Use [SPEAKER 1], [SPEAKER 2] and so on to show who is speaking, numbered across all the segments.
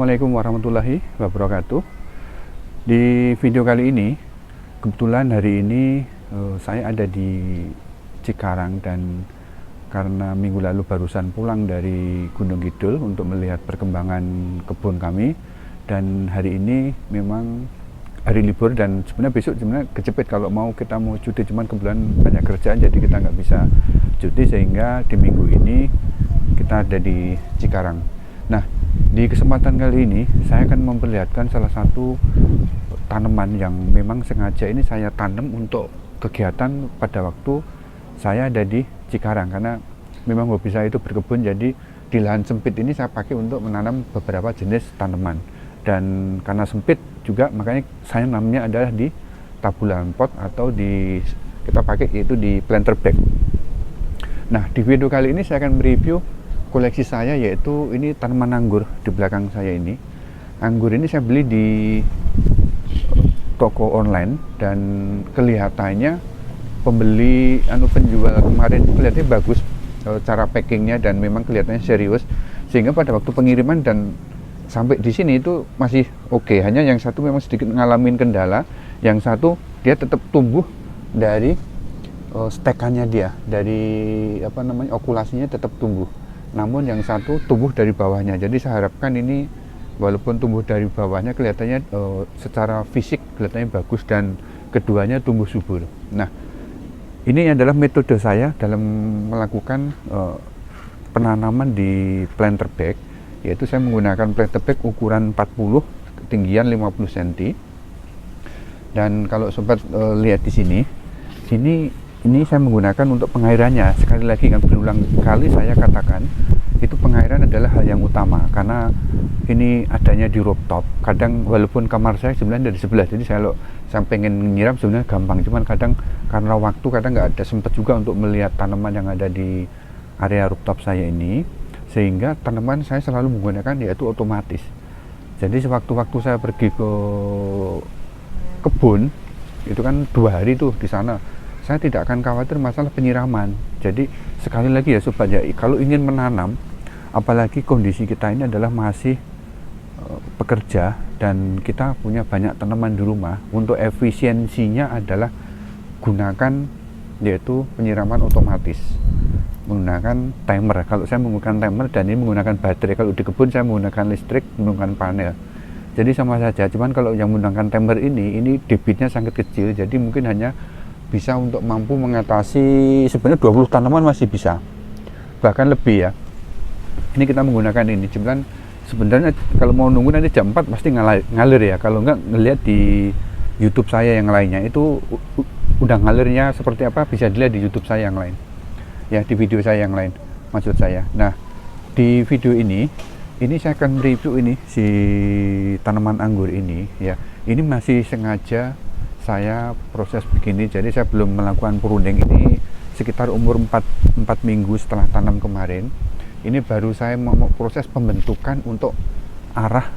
[SPEAKER 1] Assalamualaikum warahmatullahi wabarakatuh. Di video kali ini, kebetulan hari ini saya ada di Cikarang, dan karena minggu lalu barusan pulang dari Gunung Kidul untuk melihat perkembangan kebun kami, dan hari ini memang hari libur, dan sebenarnya besok kejepit kalau kita mau cuti, cuman kebetulan banyak kerjaan jadi kita nggak bisa cuti, sehingga di minggu ini kita ada di Cikarang. Nah, di kesempatan kali ini saya akan memperlihatkan salah satu tanaman yang memang sengaja ini saya tanam untuk kegiatan pada waktu saya ada di Cikarang, karena memang hobi saya itu berkebun. Jadi di lahan sempit ini saya pakai untuk menanam beberapa jenis tanaman, dan karena sempit juga makanya saya namanya adalah di tabulan pot atau kita pakai yaitu di planter bag. Nah, di video kali ini saya akan mereview koleksi saya, yaitu ini tanaman anggur di belakang saya ini. Anggur ini saya beli di toko online, dan kelihatannya penjual kemarin kelihatannya bagus cara packingnya, dan memang kelihatannya serius, sehingga pada waktu pengiriman dan sampai di sini itu masih oke. Hanya yang satu memang sedikit ngalamin kendala, yang satu dia tetap tumbuh dari stekannya dia, dari okulasinya tetap tumbuh, namun yang satu tumbuh dari bawahnya. Jadi saya harapkan ini walaupun tumbuh dari bawahnya kelihatannya secara fisik kelihatannya bagus, dan keduanya tumbuh subur. Nah, ini adalah metode saya dalam melakukan penanaman di planter bag, yaitu saya menggunakan planter bag ukuran 40, ketinggian 50 cm. Dan kalau sobat lihat di sini, ini saya menggunakan untuk pengairannya. Sekali lagi, kan berulang kali saya katakan, itu pengairan adalah hal yang utama, karena ini adanya di rooftop. Kadang walaupun kamar saya sebenarnya dari sebelah, jadi saya pengen nyiram sebenarnya gampang, cuman kadang karena waktu kadang nggak ada sempat juga untuk melihat tanaman yang ada di area rooftop saya ini, sehingga tanaman saya selalu menggunakan yaitu otomatis. Jadi sewaktu-waktu saya pergi ke kebun, itu kan 2 hari tuh di sana, saya tidak akan khawatir masalah penyiraman. Jadi sekali lagi ya sobat ya, kalau ingin menanam, apalagi kondisi kita ini adalah masih pekerja dan kita punya banyak tanaman di rumah, untuk efisiensinya adalah gunakan yaitu penyiraman otomatis menggunakan timer. Kalau saya menggunakan timer, dan ini menggunakan baterai. Kalau di kebun saya menggunakan listrik, menggunakan panel, jadi sama saja. Cuman kalau yang menggunakan timer ini debitnya sangat kecil, jadi mungkin hanya bisa untuk mampu mengatasi sebenarnya 20 tanaman masih bisa, bahkan lebih ya. Ini kita menggunakan ini, cuman sebenarnya kalau mau nunggu nanti jam 4 pasti ngalir ya. Kalau enggak, ngelihat di YouTube saya yang lainnya itu udah ngalirnya seperti apa, bisa dilihat di YouTube saya yang lain ya, di video saya yang lain maksud saya. Nah, di video ini saya akan review ini si tanaman anggur ini ya. Ini masih sengaja saya proses begini, jadi saya belum melakukan pruning. Ini sekitar umur 4 minggu setelah tanam kemarin. Ini baru saya mau proses pembentukan untuk arah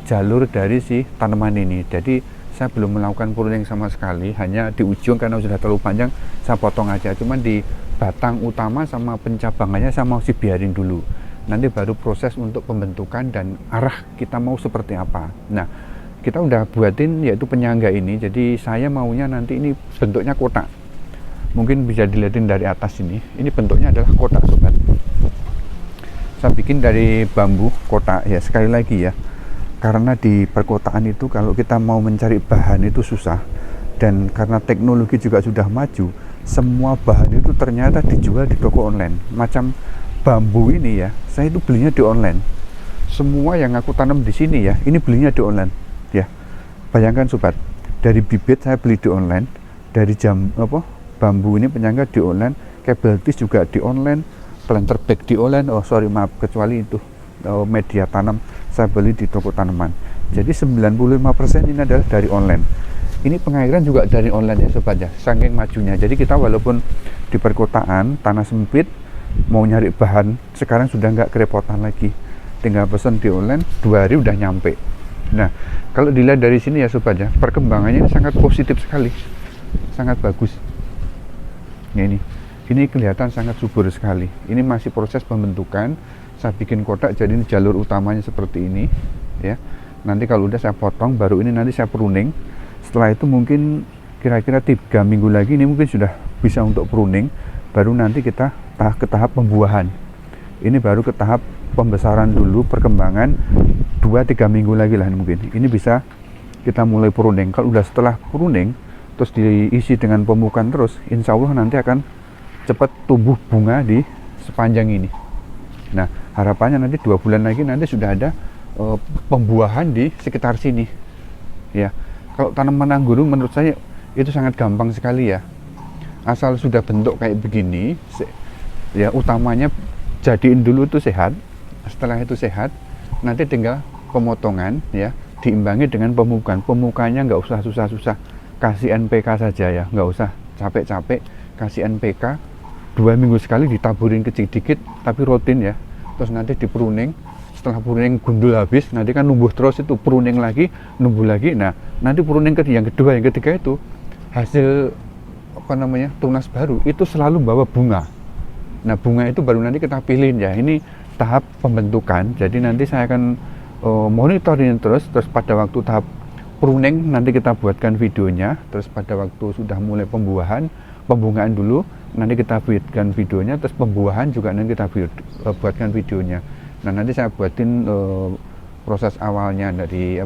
[SPEAKER 1] jalur dari si tanaman ini. Jadi saya belum melakukan pruning sama sekali, hanya di ujung karena sudah terlalu panjang saya potong aja. Cuman di batang utama sama pencabangannya saya mau biarin dulu. Nanti baru proses untuk pembentukan dan arah kita mau seperti apa. Nah, kita udah buatin yaitu penyangga ini. Jadi saya maunya nanti ini bentuknya kotak. Mungkin bisa dilihatin dari atas ini. Ini bentuknya adalah kotak sobat. Saya bikin dari bambu kotak ya. Sekali lagi ya, karena di perkotaan itu kalau kita mau mencari bahan itu susah, dan karena teknologi juga sudah maju, semua bahan itu ternyata dijual di toko online. Macam bambu ini ya, saya itu belinya di online. Semua yang aku tanam di sini ya, ini belinya di online ya. Bayangkan sobat, dari bibit saya beli di online, dari bambu ini penyangga di online, kabel tis juga di online, planter bag di online. Kecuali itu media tanam saya beli di toko tanaman. Jadi 95% ini adalah dari online. Ini pengairan juga dari online ya sobat ya, saking majunya. Jadi kita walaupun di perkotaan, tanah sempit, mau nyari bahan sekarang sudah nggak kerepotan lagi, tinggal pesan di online, 2 hari udah nyampe. Nah, kalau dilihat dari sini ya sobat ya, perkembangannya sangat positif sekali, sangat bagus. Ini kelihatan sangat subur sekali. Ini masih proses pembentukan. Saya bikin kotak, jadi ini jalur utamanya seperti ini ya. Nanti kalau udah saya potong, baru ini nanti saya pruning. Setelah itu mungkin kira-kira 3 minggu lagi ini mungkin sudah bisa untuk pruning. Baru nanti kita ke tahap pembuahan. Ini baru ke tahap pembesaran dulu, perkembangan 2-3 minggu lagi lah mungkin. Ini bisa kita mulai pruning. Kalau udah setelah pruning terus diisi dengan pemupukan terus, insya Allah nanti akan cepat tumbuh bunga di sepanjang ini. Nah, harapannya nanti 2 bulan lagi nanti sudah ada pembuahan di sekitar sini. Ya, kalau tanaman anggur menurut saya itu sangat gampang sekali ya. Asal sudah bentuk kayak begini, ya utamanya jadiin dulu tuh sehat. Setelah itu sehat, nanti tinggal pemotongan ya, diimbangi dengan pemupukan. Pemupukannya nggak usah susah-susah, kasih NPK saja ya, nggak usah capek-capek, kasih NPK 2 minggu sekali, ditaburin kecil dikit tapi rutin ya. Terus nanti di pruning. Setelah pruning gundul habis, nanti kan numbuh terus, itu pruning lagi, numbuh lagi. Nah, nanti pruning yang kedua, yang ketiga itu hasil tunas baru itu selalu bawa bunga. Nah, bunga itu baru nanti kita pilihin ya. Ini tahap pembentukan. Jadi nanti saya akan monitoring terus pada waktu tahap pruning nanti kita buatkan videonya. Terus pada waktu sudah mulai pembungaan dulu nanti kita buatkan videonya. Terus pembuahan juga nanti kita buatkan videonya. Nah, nanti saya buatin proses awalnya dari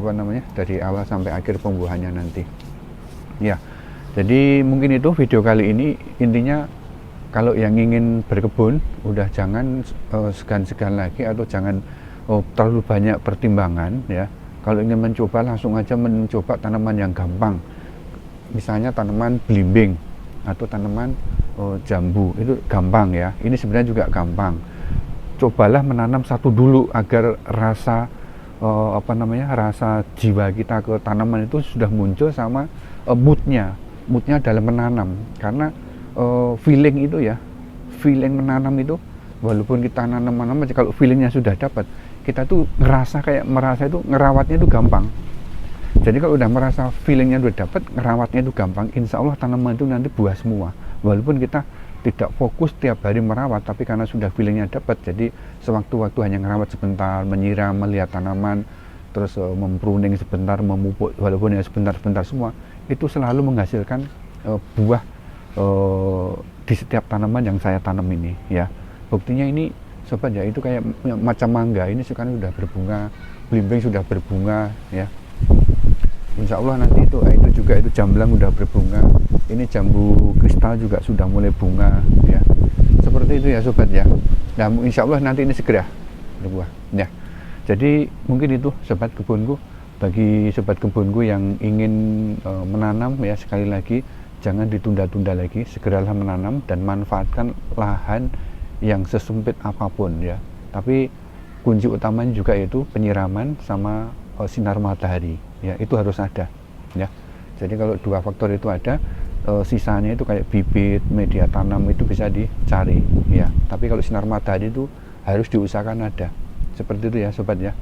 [SPEAKER 1] dari awal sampai akhir pembuahannya nanti. Ya, jadi mungkin itu video kali ini. Intinya kalau yang ingin berkebun, udah jangan segan-segan lagi atau jangan terlalu banyak pertimbangan ya. Kalau ingin mencoba, langsung aja mencoba tanaman yang gampang. Misalnya tanaman belimbing atau tanaman jambu, itu gampang ya. Ini sebenarnya juga gampang. Cobalah menanam satu dulu agar rasa rasa jiwa kita ke tanaman itu sudah muncul, sama moodnya dalam menanam. Karena feeling itu ya, feeling menanam itu, walaupun kita nanam kalau feelingnya sudah dapat, kita tuh merasa itu ngerawatnya itu gampang. Jadi kalau udah merasa feelingnya udah dapat, ngerawatnya itu gampang, insya Allah tanaman itu nanti buah semua. Walaupun kita tidak fokus tiap hari merawat, tapi karena sudah feelingnya dapat, jadi sewaktu-waktu hanya merawat sebentar, menyiram, melihat tanaman, terus mempruning sebentar, memupuk walaupun ya sebentar-sebentar semua, itu selalu menghasilkan buah di setiap tanaman yang saya tanam ini ya. Buktinya ini sobat ya, itu kayak macam mangga ini sekarang sudah berbunga, belimbing sudah berbunga ya. Insya Allah nanti itu juga itu jamblang udah berbunga. Ini jambu kristal juga sudah mulai bunga ya. Seperti itu ya sobat ya. Nah, insya Allah nanti ini segera berbuah ya. Jadi mungkin itu sobat kebunku. Bagi sobat kebunku yang ingin menanam ya, sekali lagi jangan ditunda-tunda lagi, segeralah menanam dan manfaatkan lahan yang sesempit apapun ya. Tapi kunci utamanya juga itu penyiraman sama sinar matahari ya, itu harus ada ya. Jadi kalau 2 faktor itu ada, sisanya itu kayak bibit, media tanam itu bisa dicari ya. Tapi kalau sinar matahari itu harus diusahakan ada. Seperti itu ya sobat ya.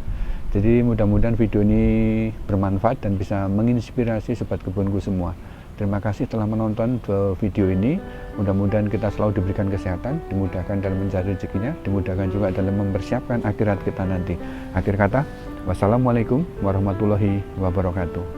[SPEAKER 1] Jadi mudah-mudahan video ini bermanfaat dan bisa menginspirasi sobat kebunku semua. Terima kasih telah menonton video ini. Mudah-mudahan kita selalu diberikan kesehatan, dimudahkan dalam mencari rezekinya, dimudahkan juga dalam mempersiapkan akhirat kita nanti. Akhir kata, wassalamualaikum warahmatullahi wabarakatuh.